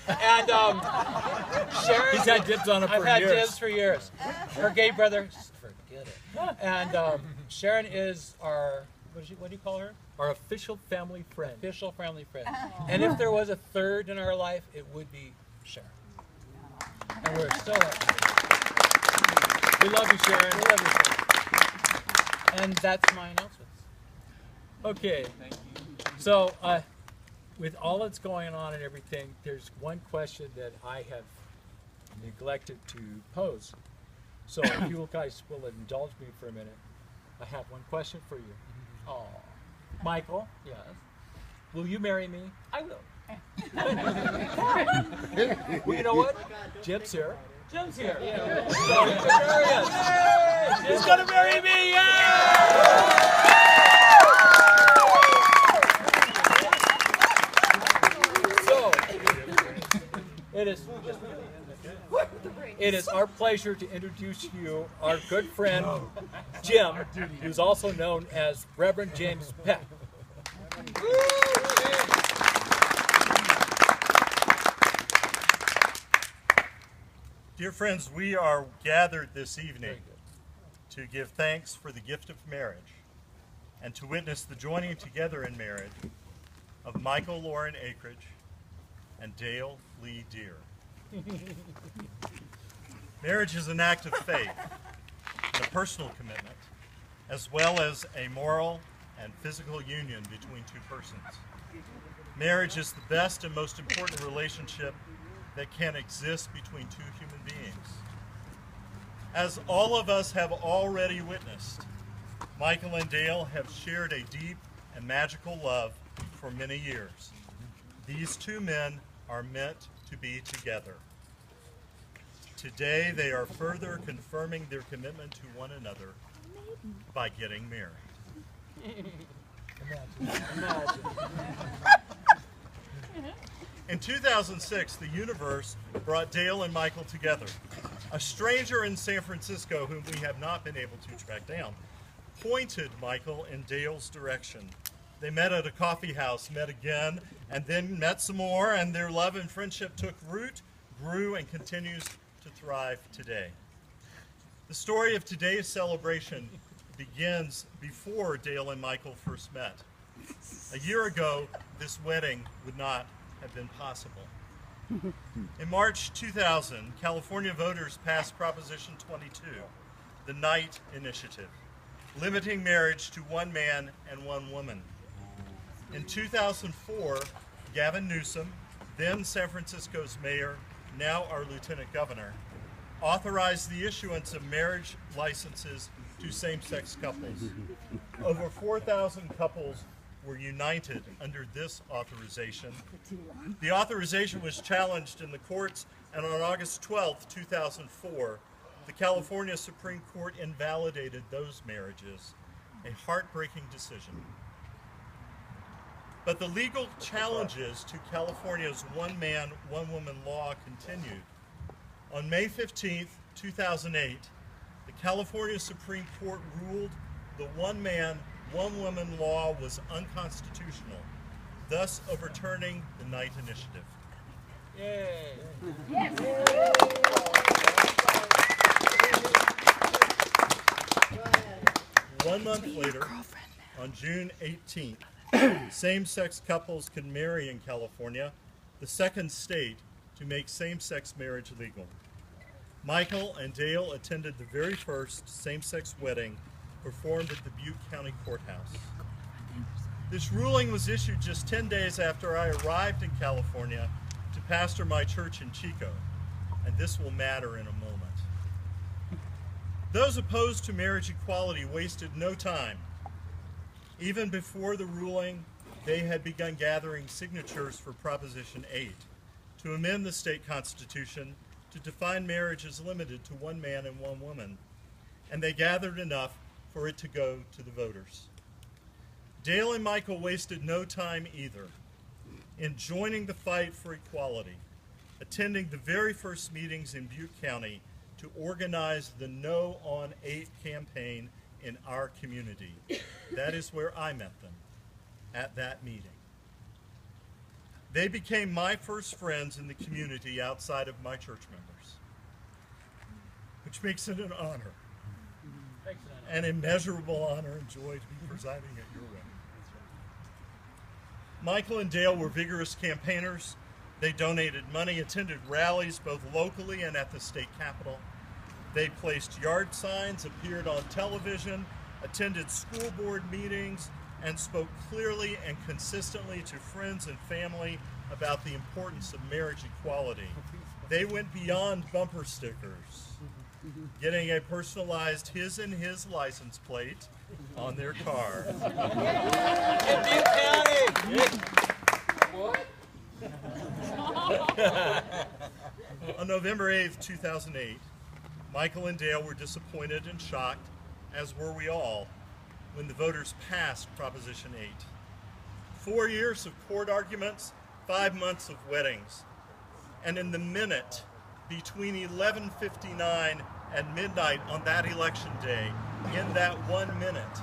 And Sharon, He's had dibs on it for I've had years. dibs for years. Her gay brother, forget it. And Sharon is our, what do you call her? Our official family friend. Official family friend. And if there was a third in our life, it would be Sharon. And we're so happy. We love you, Sharon. We love you, Sharon. And that's my announcements. Okay. So, with all that's going on and everything, there's one question that I have neglected to pose. So, if you guys will indulge me for a minute, I have one question for you. Oh, Michael, yes. will you marry me? I will. Well, you know what? Jim's here. Jim's here. So he's gonna marry us. He's gonna marry me! Yay! So, it is our pleasure to introduce you our good friend Jim, who's also known as Reverend James Peck. Dear friends, we are gathered this evening to give thanks for the gift of marriage and to witness the joining together in marriage of Michael Lauren Akridge and Dale Lee Deere. Marriage is an act of faith and a personal commitment, as well as a moral and physical union between two persons. Marriage is the best and most important relationship that can exist between two human beings. As all of us have already witnessed, Michael and Dale have shared a deep and magical love for many years. These two men are meant to be together. Today, they are further confirming their commitment to one another by getting married. Imagine. In 2006, the universe brought Dale and Michael together. A stranger in San Francisco, whom we have not been able to track down, pointed Michael in Dale's direction. They met at a coffee house, met again, and then met some more, and their love and friendship took root, grew, and continues to thrive today. The story of today's celebration begins before Dale and Michael first met. A year ago, this wedding would not have been possible. In March 2000, California voters passed Proposition 22, the Knight Initiative, limiting marriage to one man and one woman. In 2004, Gavin Newsom, then San Francisco's mayor, now our lieutenant governor, authorized the issuance of marriage licenses to same-sex couples. Over 4,000 couples were united under this authorization. The authorization was challenged in the courts, and on August 12, 2004, the California Supreme Court invalidated those marriages, a heartbreaking decision. But the legal challenges to California's one-man, one-woman law continued. On May 15, 2008, the California Supreme Court ruled the one-man, one-woman law was unconstitutional, thus overturning the Knight Initiative. Yay. Yes. 1 month later, on June 18th, same-sex couples can marry in California, the second state to make same-sex marriage legal. Michael and Dale attended the very first same-sex wedding performed at the Butte County Courthouse. This ruling was issued just 10 days after I arrived in California to pastor my church in Chico, and this will matter in a moment. Those opposed to marriage equality wasted no time. Even before the ruling, they had begun gathering signatures for Proposition 8 to amend the state constitution to define marriage as limited to one man and one woman, and they gathered enough for it to go to the voters. Dale and Michael wasted no time either in joining the fight for equality, attending the very first meetings in Butte County to organize the No on 8 campaign in our community. That is where I met them, at that meeting. They became my first friends in the community outside of my church members, which makes it an honor, an immeasurable honor and joy to be presiding at your wedding. Michael and Dale were vigorous campaigners. They donated money, attended rallies both locally and at the state capitol. They placed yard signs, appeared on television, attended school board meetings, and spoke clearly and consistently to friends and family about the importance of marriage equality. They went beyond bumper stickers, getting a personalized his and his license plate on their car. In Butte County! On November 8th, 2008, Michael and Dale were disappointed and shocked, as were we all, when the voters passed Proposition 8. 4 years of court arguments, 5 months of weddings, and in the minute between 11:59 and midnight on that election day, in that 1 minute,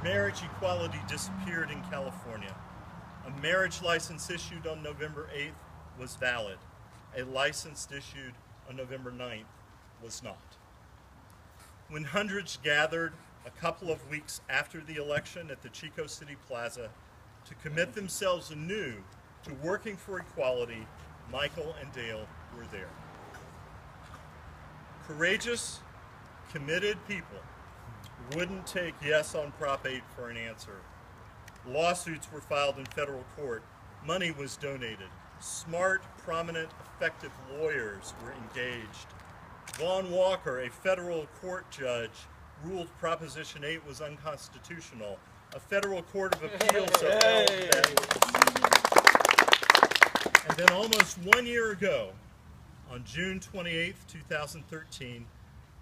marriage equality disappeared in California. A marriage license issued on November 8th was valid. A license issued on November 9th was not. When hundreds gathered a couple of weeks after the election at the Chico City Plaza to commit themselves anew to working for equality, Michael and Dale were there. Courageous, committed people wouldn't take yes on Prop 8 for an answer. Lawsuits were filed in federal court. Money was donated. Smart, prominent, effective lawyers were engaged. Vaughn Walker, a federal court judge, ruled Proposition 8 was unconstitutional. A federal court of appeals upheld that. And then almost 1 year ago, on June 28, 2013,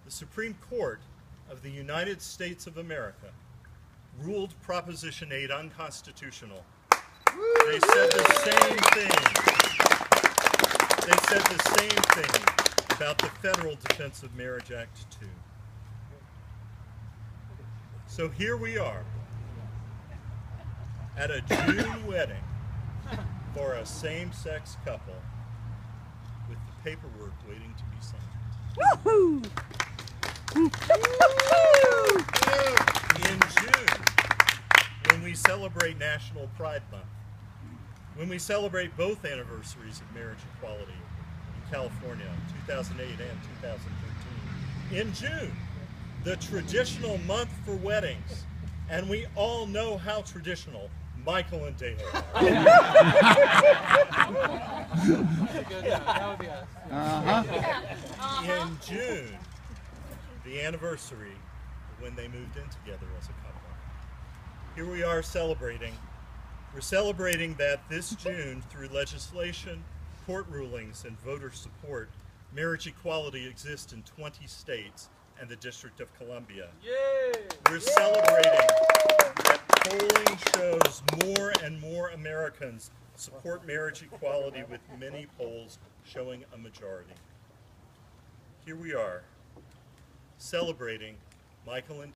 the Supreme Court of the United States of America ruled Proposition 8 unconstitutional. They said the same thing. They said the same thing about the Federal Defense of Marriage Act 2. So here we are at a June wedding for a same-sex couple with the paperwork waiting to be signed. Woohoo! In June, when we celebrate National Pride Month, when we celebrate both anniversaries of marriage equality in California, 2008 and 2013. In June, the traditional month for weddings, and we all know how traditional Michael and Dale are. That would be us. In June, the anniversary of when they moved in together as a couple. Here we are celebrating. We're celebrating that this June, through legislation, court rulings, and voter support, marriage equality exists in 20 states and the District of Columbia. Yay! We're celebrating that polling shows more and more Americans support marriage equality, with many polls showing a majority. Here we are, celebrating Michael and